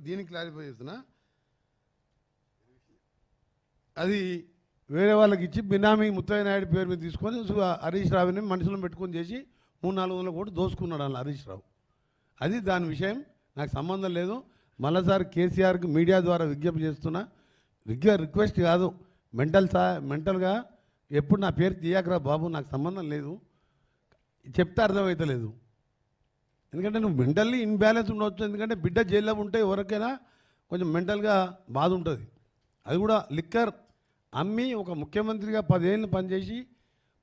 దీనికి క్లారిఫై చేస్తున్నా. అది వేరే వాళ్ళకి ఇచ్చి బినామీ ముత్తయ్య నాయుడు పేరు మీద తీసుకొని హరీష్ రావుని మనుషులను పెట్టుకొని చేసి 300-400 కోట్లు దోసుకున్నాడు అలా హరీష్ రావు. అది దాని విషయం, నాకు సంబంధం లేదు. మళ్ళీసారి కేసీఆర్కి మీడియా ద్వారా విజ్ఞప్తి చేస్తున్నా, రిక్వెస్ట్ కాదు, మెంటల్గా ఎప్పుడు నా పేరు తీయకరా బాబు, నాకు సంబంధం లేదు, చెప్తే అర్థమవుతలేదు. ఎందుకంటే నువ్వు మెంటల్లీ ఇన్బ్యాలెన్స్ ఉండవచ్చు. ఎందుకంటే బిడ్డ జైల్లో ఉంటే ఎవరికైనా కొంచెం మెంటల్గా బాధ ఉంటుంది. అది కూడా లిక్కర్ అమ్మి ఒక ముఖ్యమంత్రిగా 10 ఏళ్ళు పనిచేసి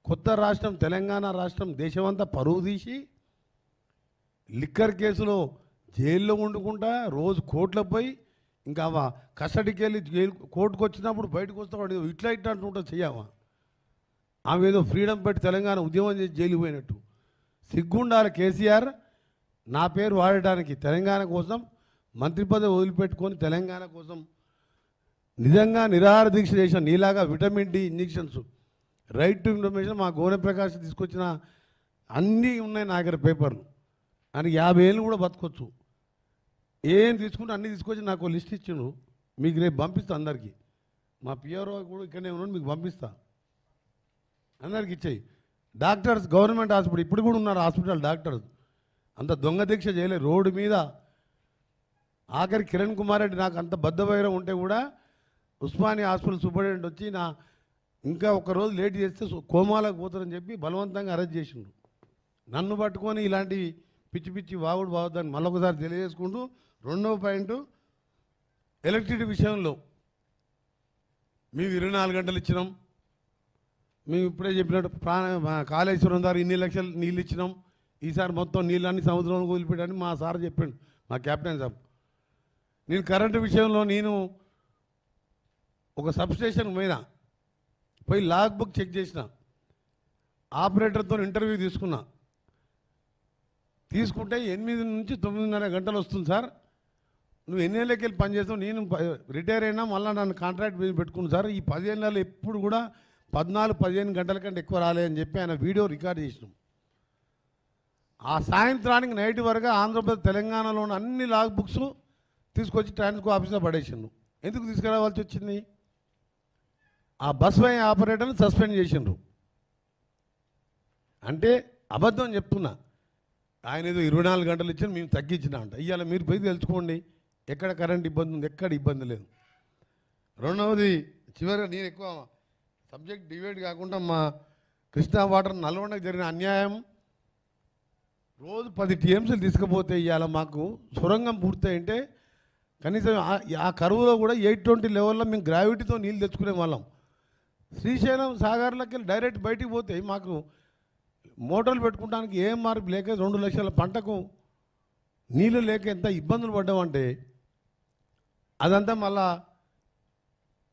కొత్త రాష్ట్రం తెలంగాణ రాష్ట్రం దేశమంతా పరువు తీసి లిక్కర్ కేసులో జైల్లో వండుకుంటా రోజు కోర్టులో పోయి ఇంకా కస్టడీకి వెళ్ళి కోర్టుకు వచ్చినప్పుడు బయటకు వస్తాడు ఇట్లా అంటుంటా చెయ్యవా? ఆమె ఏదో ఫ్రీడమ్ పెట్టి తెలంగాణ ఉద్యమం చేసి జైలు పోయినట్టు. సిగ్గుండాలి కేసీఆర్ నా పేరు వాడడానికి. తెలంగాణ కోసం మంత్రి పదవి వదిలిపెట్టుకొని తెలంగాణ కోసం నిజంగా నిరాహార దీక్ష చేసిన నీలాగా vitamin D injections, right to information మా గోనె ప్రకాష్ తీసుకొచ్చిన అన్నీ ఉన్నాయి నా దగ్గర పేపర్లు. అని 50 ఏళ్ళు కూడా బతకొచ్చు. ఏం తీసుకుంటే అన్నీ తీసుకొచ్చి నాకు లిస్ట్ ఇచ్చిండు. మీకు రేపు పంపిస్తా అందరికీ. మా పిఆర్ఓ కూడా ఇక్కడనే ఉన్నాడు, మీకు పంపిస్తా. అందరికి ఇచ్చేయి. డాక్టర్స్ గవర్నమెంట్ హాస్పిటల్ ఇప్పుడు కూడా ఉన్నారు, హాస్పిటల్ డాక్టర్స్ అంత దొంగ దీక్ష చేయలేదు. రోడ్డు మీద ఆఖరి కిరణ్ కుమార్ రెడ్డి నాకు అంత బద్ధవైరం ఉంటే కూడా ఉస్మానియా హాస్పిటల్ సూపరింటెండెంట్ వచ్చి నా ఇంకా ఒకరోజు లేట్ చేస్తే కోమాలకు పోతారని చెప్పి బలవంతంగా అరెస్ట్ చేసిండు. నన్ను పట్టుకొని ఇలాంటి పిచ్చి పిచ్చి వాగుడు బాగుద్దని మళ్ళొకసారి తెలియజేసుకుంటూ, రెండవ పాయింట్ ఎలక్ట్రిసిటీ విషయంలో మేము 24 గంటలు ఇచ్చినాం. మేము ఇప్పుడే చెప్పినట్టు కాళేశ్వరం ద్వారా ఇన్ని లక్షలు నీళ్ళు ఇచ్చినాం, ఈసారి మొత్తం నీళ్ళన్నీ సముద్రంలో వదిలిపెట్టని మా సార్ చెప్పిండు, మా కెప్టెన్ సాబ్. నేను కరెంటు విషయంలో నేను ఒక సబ్స్టేషన్ పోయి లాగ్ బుక్ చెక్ చేసిన, ఆపరేటర్తో ఇంటర్వ్యూ తీసుకుంటే 8 నుంచి 9.5 గంటలు వస్తుంది సార్. నువ్వు ఎన్ని ఏళ్ళకి వెళ్ళి పనిచేస్తావు, నేను రిటైర్ అయినా మళ్ళీ నన్ను కాంట్రాక్ట్ మీద పెట్టుకున్నాను సార్. ఈ 15 ఏళ్ళు ఎప్పుడు కూడా 14-15 గంటల కంటే ఎక్కువ రాలేదని చెప్పి ఆయన వీడియో రికార్డ్ చేసినాం. ఆ సాయంత్రానికి నైట్ వరకు ఆంధ్రప్రదేశ్ తెలంగాణలో ఉన్న అన్ని లాగ్ బుక్స్ తీసుకొచ్చి ట్రాన్స్కో ఆఫీస్లో పడేసిండు. ఎందుకు తీసుకురావాల్సి వచ్చింది? ఆ బస్ వై ఆపరేటర్ని సస్పెండ్ చేసిండ్రు. అంటే అబద్ధం చెప్తున్నా. ఆయన ఏదో 24 గంటలు ఇచ్చిన మేము తగ్గించిన అంట. ఇవాళ మీరు పోయి తెలుసుకోండి ఎక్కడ కరెంట్ ఇబ్బంది ఉంది, ఎక్కడ ఇబ్బంది లేదు. రెండవది చివరిగా నేను ఎక్కువ సబ్జెక్ట్ డివైడ్ కాకుండా మా కృష్ణా వాటర్ నల్గొండకు జరిగిన అన్యాయం, రోజు 10 టీఎంసీలు తీసుకుపోతే ఇవాళ మాకు సొరంగం పూర్తయింటే కనీసం ఆ కరువులో కూడా 820 లెవెల్లో మేము గ్రావిటీతో నీళ్ళు తెచ్చుకునే వాళ్ళం. శ్రీశైలం సాగర్లకి డైరెక్ట్ బయటికి పోతే మాకు మోటార్లు పెట్టుకోవడానికి ఏం మార్పు లేక 2 లక్షల పంటకు నీళ్ళు లేక ఎంత ఇబ్బందులు పడ్డామంటే అదంతా మళ్ళా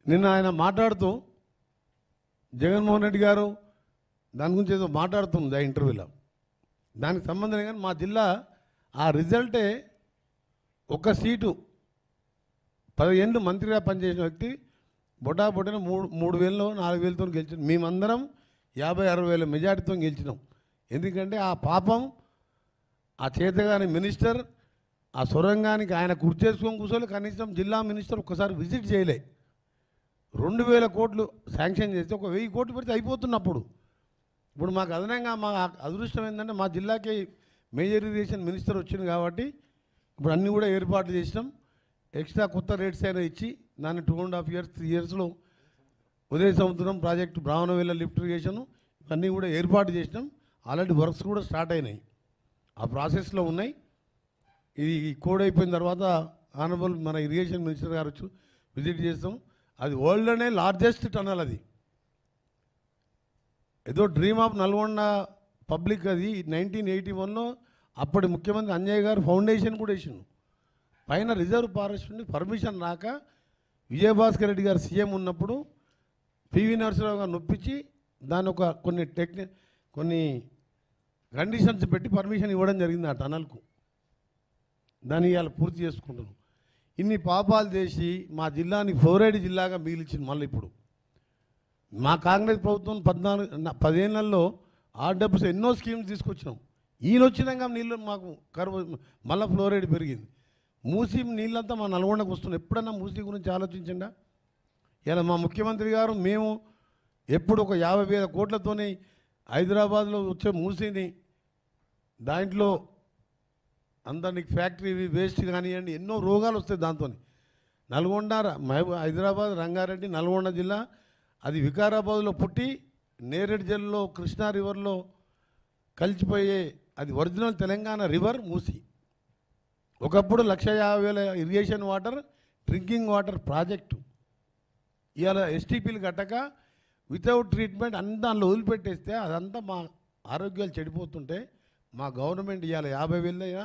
నిన్న ఆయన మాట్లాడుతూ జగన్మోహన్ రెడ్డి గారు దాని గురించి ఏదో మాట్లాడుతుంది ఆ ఇంటర్వ్యూలో. దానికి సంబంధం కానీ మా జిల్లా ఆ రిజల్టే ఒక సీటు 10 ఏళ్ళు మంత్రిగా పనిచేసిన వ్యక్తి బొటాబొటిన 3,000-4,000తో గెలిచినాం. మేమందరం 50-60 వేల మెజార్టీతో గెలిచినాం. ఎందుకంటే ఆ పాపం ఆ చేతగాని మినిస్టర్ ఆ సొరంగానికి ఆయన కుర్చేసుకొని కూర్చోలే, కనీసం జిల్లా మినిస్టర్ ఒక్కసారి విజిట్ చేయలే. 2,000 కోట్లు శాంక్షన్ చేస్తే 1,000 కోట్లు పెడితే అయిపోతున్నప్పుడు. ఇప్పుడు మాకు అదనంగా మా అదృష్టం ఏంటంటే మా జిల్లాకి మేజర్ ఇరిగేషన్ మినిస్టర్ వచ్చింది కాబట్టి ఇప్పుడు అన్నీ కూడా ఏర్పాట్లు చేసినాం. ఎక్స్ట్రా కొత్త రేట్స్ అయినా ఇచ్చి దాన్ని 2.5 years 3 yearsలో ఉదయ సముద్రం ప్రాజెక్టు, బ్రాహ్మణవేల లిఫ్ట్ ఇరిగేషన్ ఇవన్నీ కూడా ఏర్పాటు చేసినాం. ఆల్రెడీ వర్క్స్ కూడా స్టార్ట్ అయినాయి, ఆ ప్రాసెస్లో ఉన్నాయి. ఇది కోడ్ అయిపోయిన తర్వాత ఆనరబుల్ మన ఇరిగేషన్ మినిస్టర్ గారు వచ్చి విజిట్ చేస్తాం. అది వరల్డ్లోనే లార్జెస్ట్ టనల్. అది ఏదో డ్రీమ్ ఆఫ్ నల్గొండ పబ్లిక్. అది 1981లో అప్పటి ముఖ్యమంత్రి అంజయ్ గారు ఫౌండేషన్ కూడా వేసిండు. పైన రిజర్వ్ ఫారెస్ట్ నుండి పర్మిషన్ రాక విజయభాస్కర్ రెడ్డి గారు సీఎం ఉన్నప్పుడు పివి నరసింహరావు గారు నొప్పించి దాని ఒక కొన్ని కండిషన్స్ పెట్టి పర్మిషన్ ఇవ్వడం జరిగింది ఆ టనల్కు. దాన్ని ఇవాళ పూర్తి చేసుకుంటున్నాం. ఇన్ని పాపాలు చేసి మా జిల్లాని ఫ్లోరైడ్ జిల్లాగా మిగిలించింది. మళ్ళీ ఇప్పుడు మా కాంగ్రెస్ ప్రభుత్వం 10 ఏళ్లలో ఆర్డబ్ల్యూస్ ఎన్నో స్కీమ్స్ తీసుకొచ్చినాం. ఈయన వచ్చినాక నీళ్ళు మాకు కరువు మళ్ళీ ఫ్లోరైడ్ పెరిగింది. మూసీ నీళ్ళంతా మా నల్గొండకు వస్తున్నాయి. ఎప్పుడన్నా మూసీ గురించి ఆలోచించండా? ఇలా మా ముఖ్యమంత్రి గారు మేము ఎప్పుడు ఒక 50,000 కోట్లతోని హైదరాబాద్లో వచ్చే మూసీని దాంట్లో అందరికి ఫ్యాక్టరీ వేస్ట్ కానివ్వండి, ఎన్నో రోగాలు వస్తాయి దాంతో. నల్గొండ హైదరాబాద్ రంగారెడ్డి నల్గొండ జిల్లా అది వికారాబాద్లో పుట్టి నేరేడు జల్లో కృష్ణా రివర్లో కలిసిపోయే అది ఒరిజినల్ తెలంగాణ రివర్ మూసి. ఒకప్పుడు 150,000 irrigation water drinking water project ఇవాళ ఎస్టీపీలు కట్టక వితౌట్ ట్రీట్మెంట్ అంతా అందులో వదిలిపెట్టేస్తే అదంతా మా ఆరోగ్యాలు చెడిపోతుంటే మా గవర్నమెంట్ ఇవాళ 50,000 అయినా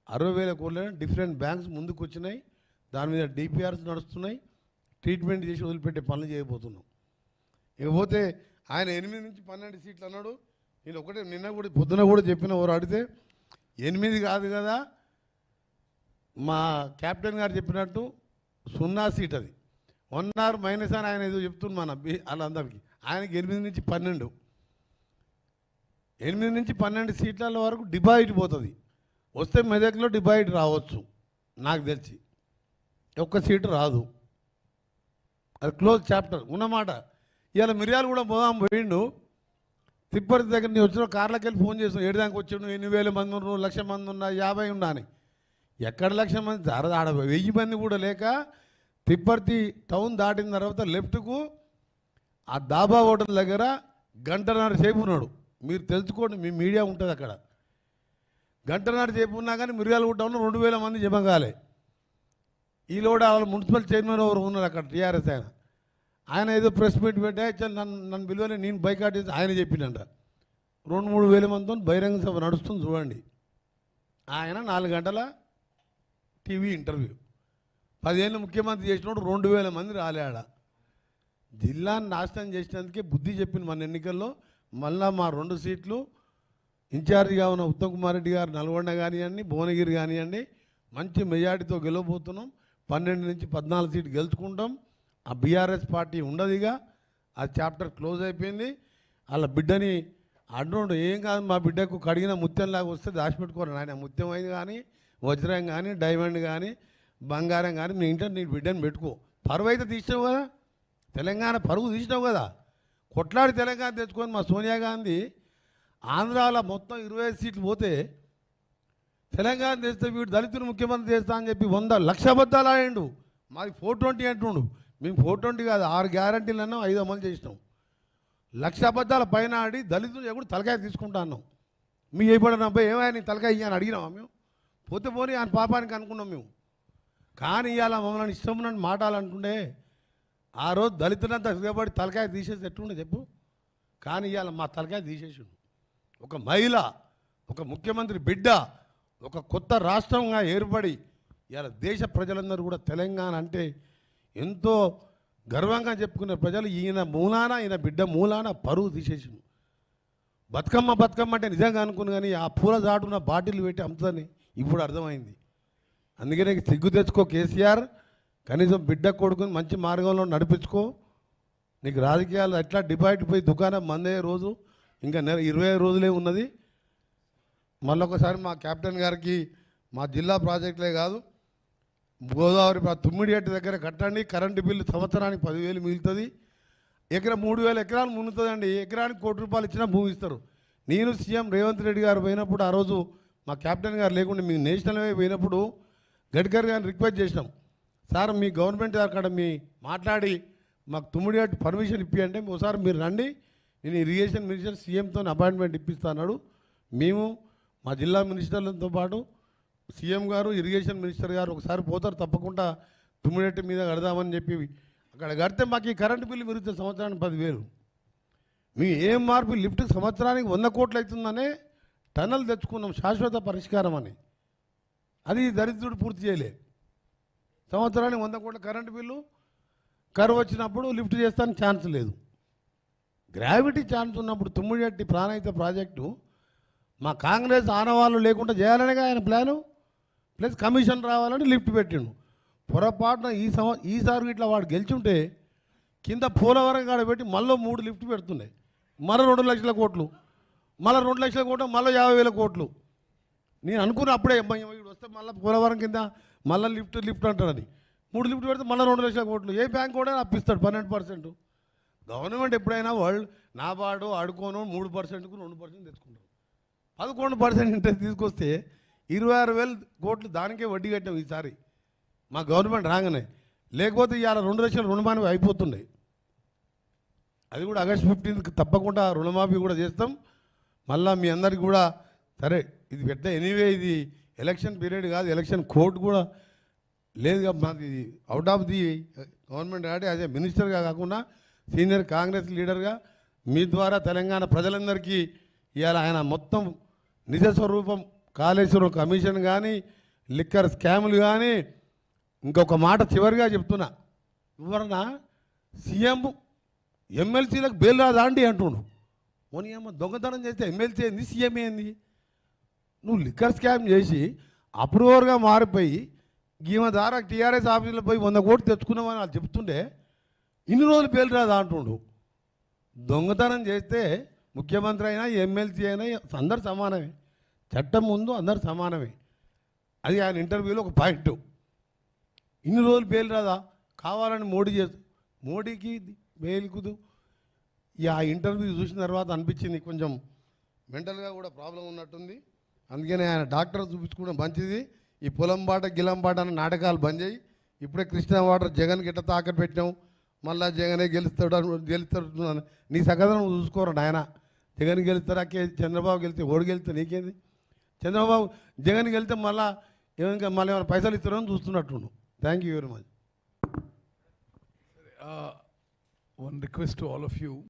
60,000 కోట్లైనా డిఫరెంట్ బ్యాంక్స్ ముందుకు వచ్చినాయి. దాని మీద డిపిఆర్స్ నడుస్తున్నాయి. ట్రీట్మెంట్ చేసి వదిలిపెట్టే పనులు చేయబోతున్నాం. ఇకపోతే ఆయన 8 నుంచి 12 సీట్లు అన్నాడు. నేను ఒకటే నిన్న కూడా పొద్దున కూడా చెప్పిన ఎవరు అడిగితే 8 కాదు కదా, మా కెప్టెన్ గారు చెప్పినట్టు 0 సీట్ అది 1 ఆర్ మైనస్ అని ఆయన ఏదో చెప్తున్నాను వాళ్ళందరికీ. ఆయనకి 8 నుంచి 12 8 నుంచి 12 సీట్ల వరకు డిపాజిట్ పోతుంది. వస్తే మెదక్లో డిపాజిట్ రావచ్చు నాకు తెలిసి, ఒక్క సీటు రాదు. అది క్లోజ్ చాప్టర్ ఉన్నమాట. ఇవాళ మిర్యాలు కూడా పోదాం పోయిండు. తిప్పర్తి దగ్గర నేను వచ్చిన కార్లకి వెళ్ళి ఫోన్ చేస్తాను. 7 దాకా వచ్చాడు, 8,000 మంది ఉన్నారు, 1,00,000 మంది ఉన్నా, 50 ఉన్నా అని. ఎక్కడ 1,00,000 మంది ఆడ 1,000 మంది కూడా లేక తిప్పర్తి టౌన్ దాటిన తర్వాత లెఫ్ట్కు ఆ దాబా హోటల్ దగ్గర 1.5 సేపు ఉన్నాడు. మీరు తెలుసుకోండి, మీ మీడియా ఉంటుంది అక్కడ. 1.5 సేపు ఉన్నా కానీ మిర్యాలగూడలో 2,000 మంది జమ కాలే. ఈలోడ వాళ్ళ మున్సిపల్ చైర్మన్ ఎవరు ఉన్నారు అక్కడ, టీఆర్ఎస్ ఆయన ఏదో ప్రెస్ మీట్ పెట్టే నన్ను పిలువని నేను బైకాట్ చేసి ఆయన చెప్పిండంట. 2-3 వేల మందితో బహిరంగ సభ నడుస్తుంది చూడండి. ఆయన 4 గంటల టీవీ ఇంటర్వ్యూ. 10 ఏళ్ళు ముఖ్యమంత్రి చేసినప్పుడు 2,000 మంది రాలేడ. జిల్లాను నాశనం చేసినందుకే బుద్ధి చెప్పింది మన ఎన్నికల్లో. మళ్ళా మా 2 సీట్లు ఇన్ఛార్జిగా ఉన్న ఉత్తమ్ కుమార్ రెడ్డి గారు నల్గొండ కానివ్వండి, భువనగిరి కానివ్వండి, మంచి మెజార్టీతో గెలవబోతున్నాం. 12 నుంచి 14 సీట్లు గెలుచుకుంటాం. ఆ బీఆర్ఎస్ పార్టీ ఉండదుగా, ఆ చాప్టర్ క్లోజ్ అయిపోయింది. వాళ్ళ బిడ్డని అడ్డు ఏం కాదు, మా బిడ్డకు కడిగిన ముత్యంలాగా వస్తే దాచిపెట్టుకోరు. ఆయన ముత్యం అయింది కానీ, వజ్రం కానీ, డైమండ్ కానీ, బంగారం కానీ నీ ఇంట్లో నీ బిడ్డని పెట్టుకో. పరువు అయితే తీసినావు కదా, తెలంగాణ పరువు తీసినావు కదా. కొట్లాడి తెలంగాణ తెచ్చుకొని మా సోనియా గాంధీ ఆంధ్రాలో మొత్తం 25 సీట్లు పోతే తెలంగాణ తెస్తే వీడు దళితులు ముఖ్యమంత్రి చేస్తా అని చెప్పి 100,00,000 అబద్ధాలు ఆడిండు. మాది 420 అంటుండు. మేము 420 కాదు, 6 గ్యారంటీలన్నా 5 అమలు చేసినాం. 1,00,000 అబద్ధాల పైన ఆడి దళితులు ఎప్పుడు తలకాయ తీసుకుంటా అన్నాం. మీ అయిపోయిన అబ్బాయి ఏమైనా నీ తలకాయ ఇయ్యని అడిగినామా మేము? పోతే పోనీ ఆయన పాపానికి అనుకున్నాం మేము. కానీ ఇవాళ మమ్మల్ని ఇష్టం ఉన్నట్టు మాటాలంటుండే ఆ రోజు దళితులంతా సిగబడి తలకాయ తీసేసి ఎట్టుండే చెప్పు. కానీ ఇవాళ మా తలకాయ తీసేసిండు. ఒక మహిళ, ఒక ముఖ్యమంత్రి బిడ్డ, ఒక కొత్త రాష్ట్రంగా ఏర్పడి ఇవాళ దేశ ప్రజలందరూ కూడా తెలంగాణ అంటే ఎంతో గర్వంగా చెప్పుకునే ప్రజలు ఈయన మూలాన, ఈయన బిడ్డ మూలాన పరువు తీసేసిండు. బతుకమ్మ బతుకమ్మ అంటే నిజంగా అనుకుని కానీ ఆ పూల దాటున బాటిల్ పెట్టి అమ్ముతుందని ఇప్పుడు అర్థమైంది. అందుకనే సిగ్గు తెచ్చుకో కేసీఆర్, కనీసం బిడ్డ కొడుకుని మంచి మార్గంలో నడిపించుకో. నీకు రాజకీయాలు ఎట్లా డిపాజిట్ పోయి దుకాణం మందే రోజు ఇంకా 25 రోజులే ఉన్నది. మళ్ళొకసారి మా కెప్టెన్ గారికి మా జిల్లా ప్రాజెక్టులే కాదు, గోదావరి తుమ్మిడిగట్టు దగ్గర కట్టండి. కరెంటు బిల్లు సంవత్సరానికి 10,000 మిగులుతుంది. 3,000 ఎకరాలు మునుతుందండి. ఎకరానికి ₹1,00,000 ఇచ్చినా భూమి ఇస్తారు. నేను సీఎం రేవంత్ రెడ్డి గారు పోయినప్పుడు ఆ రోజు మా కెప్టెన్ గారు లేకుండా మీ నేషనల్ హైవే పోయినప్పుడు గడ్కరీ గారిని రిక్వెస్ట్ చేసినాం, సార్ మీ గవర్నమెంట్ అక్కడ మీ మాట్లాడి మాకు తుమ్మిడిగట్టు పర్మిషన్ ఇప్పియంటే ఒకసారి మీరు రండి, నేను ఇరిగేషన్ మినిస్టర్ సీఎంతో అపాయింట్మెంట్ ఇప్పిస్తాను. మేము మా జిల్లా మినిస్టర్లతో పాటు సీఎం గారు, ఇరిగేషన్ మినిస్టర్ గారు ఒకసారి పోతారు, తప్పకుండా తుమ్మిడిగట్టు మీద కడదామని చెప్పి అక్కడ కడితే మాకు ఈ కరెంటు బిల్లు మిగులుతుంది సంవత్సరానికి 10,000. మీ ఏం మార్పు లిఫ్ట్ సంవత్సరానికి 100 కోట్లు అవుతుందనే టన్నల్ తెచ్చుకున్నాం శాశ్వత పరిష్కారం అని. అది దరిద్రుడు పూర్తి చేయలే. సంవత్సరానికి 100 కోట్ల కరెంటు బిల్లు, కరువు వచ్చినప్పుడు లిఫ్ట్ చేస్తానికి ఛాన్స్ లేదు. గ్రావిటీ ఛాన్స్ ఉన్నప్పుడు తుమ్మిడిగట్టి ప్రాణహిత ప్రాజెక్టు మా కాంగ్రెస్ ఆనవాళ్ళు లేకుండా చేయాలనేగా ఆయన ప్లాను. ప్లస్ కమిషన్ రావాలని లిఫ్ట్ పెట్టిండు. పొరపాటున ఈసారి ఇట్లా వాడు గెలిచుంటే కింద పోలవరం కాడ పెట్టి మళ్ళీ 3 లిఫ్ట్ పెడుతున్నాయి. మళ్ళీ 2 లక్షల కోట్లు, మళ్ళీ 2 లక్షల కోట్లు, మళ్ళీ 50,000 కోట్లు. నేను అనుకున్న అప్పుడే వీడు వస్తే మళ్ళీ పోలవరం కింద మళ్ళీ లిఫ్ట్ అంటాడని 3 లిఫ్ట్ పెడితే మళ్ళీ 2 లక్షల కోట్లు. ఏ బ్యాంక్ కూడా అప్పిస్తాడు 12%. గవర్నమెంట్ ఎప్పుడైనా వాళ్ళు నాబార్డు ఆడుకోను 3%కు 2% తెచ్చుకుంటారు. 11% ఇంట్రెస్ట్ తీసుకొస్తే 26,000 కోట్లు దానికే వడ్డీ కట్టాం ఈసారి మా గవర్నమెంట్ రాగానే. లేకపోతే ఇవాళ 2 లక్షల రుణమాఫీ అయిపోతుండే. అది కూడా ఆగస్ట్ 15కి తప్పకుండా రుణమాఫీ కూడా చేస్తాం. మళ్ళీ మీ అందరికి కూడా సరే ఇది పెద్ద ఎనీవే ఇది ఎలక్షన్ పీరియడ్ కాదు, ఎలక్షన్ కోడ్ కూడా లేదు. మాది అవుట్ ఆఫ్ ది గవర్నమెంట్ కాబట్టి అదే మినిస్టర్గా కాకుండా సీనియర్ కాంగ్రెస్ లీడర్గా మీ ద్వారా తెలంగాణ ప్రజలందరికీ ఇవాళ ఆయన మొత్తం నిజస్వరూపం కాళేశ్వరం కమిషన్ కానీ లిక్కర్ స్కాములు కానీ. ఇంకొక మాట చివరిగా చెప్తున్నా, ఎవరన్నా సీఎం ఎమ్మెల్సీలకు బెయిల్ రాదా అండి అంటుండు. పోనీ ఏమో దొంగతనం చేస్తే ఎమ్మెల్సీ ఏంది, సీఎం ఏంది? నువ్వు లిక్కర్ స్కామ్ చేసి అప్రూవర్గా మారిపోయి ఈమె ద్వారా టీఆర్ఎస్ ఆఫీసులో పోయి 100 కోట్లు తెచ్చుకున్నామని వాళ్ళు చెప్తుండే ఇన్ని రోజులు బెయిల్ రాదా అంటుండు. దొంగతనం చేస్తే ముఖ్యమంత్రి అయినా ఎమ్మెల్సీ అయినా అందరు సమానమే, చట్టం ముందు అందరు సమానమే. అది ఆయన ఇంటర్వ్యూలో ఒక పాయింట్. ఇన్ని రోజులు బెయిల్ రాదా? కావాలని మోడీకి బెయిల్ కుదు. ఆ ఇంటర్వ్యూ చూసిన తర్వాత అనిపించింది కొంచెం మెంటల్గా కూడా ప్రాబ్లం ఉన్నట్టుంది. అందుకని ఆయన డాక్టర్ చూపించుకోవడం మంచిది. ఈ పొలం బాట గిలం బాట అన్న నాటకాలు బంద్ చేయి. ఇప్పుడే కృష్ణా వాటర్ జగన్ గిట్ట తాకట్టు పెట్టినాం, మళ్ళీ జగనే గెలుస్తాడు. నీ సగదనం నువ్వు చూసుకోరు నాయన. జగన్ గెలుస్తారా చంద్రబాబు గెలిస్తే ఓడి గెలిస్తే నీకేంది? చంద్రబాబు జగన్ గెలిస్తే మళ్ళీ ఏమైనా పైసలు ఇస్తారని చూస్తున్నట్టు. Thank you very much. One request to all of you.